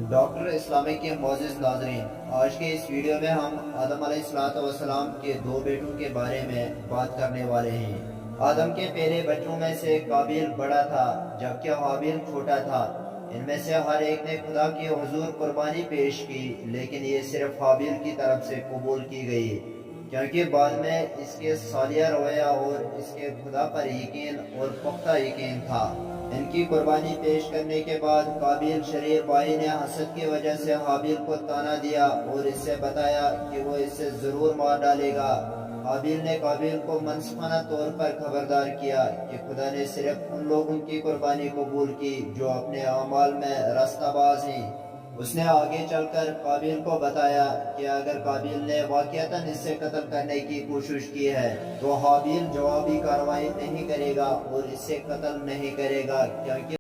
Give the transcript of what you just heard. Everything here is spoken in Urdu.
ڈاکٹر اسلامی کے معزز ناظرین، آج کے اس ویڈیو میں ہم آدم علیہ السلام کے دو بیٹوں کے بارے میں بات کرنے والے ہیں۔ آدم کے پہلے بچوں میں سے قابیل بڑا تھا جبکہ حابیل چھوٹا تھا۔ ان میں سے ہر ایک نے خدا کے حضور قربانی پیش کی، لیکن یہ صرف حابیل کی طرف سے قبول کی گئی، کیونکہ بعد میں اس کے صالح رویہ اور اس کے خدا پر یقین اور پختہ یقین تھا۔ ان کی قربانی پیش کرنے کے بعد قابیل شریر بھائی نے حسد کی وجہ سے حابیل کو طعنہ دیا اور اس سے بتایا کہ وہ اسے ضرور مار ڈالے گا۔ حابیل نے قابیل کو منصفانہ طور پر خبردار کیا کہ خدا نے صرف ان لوگوں کی قربانی قبول کی جو اپنے اعمال میں راستہ باز ہیں۔ اس نے آگے چل کر قابیل کو بتایا کہ اگر قابیل نے واقعتاً اس سے قتل کرنے کی کوشش کی ہے تو حابیل جوابی کارروائی نہیں کرے گا اور اس سے قتل نہیں کرے گا، کیونکہ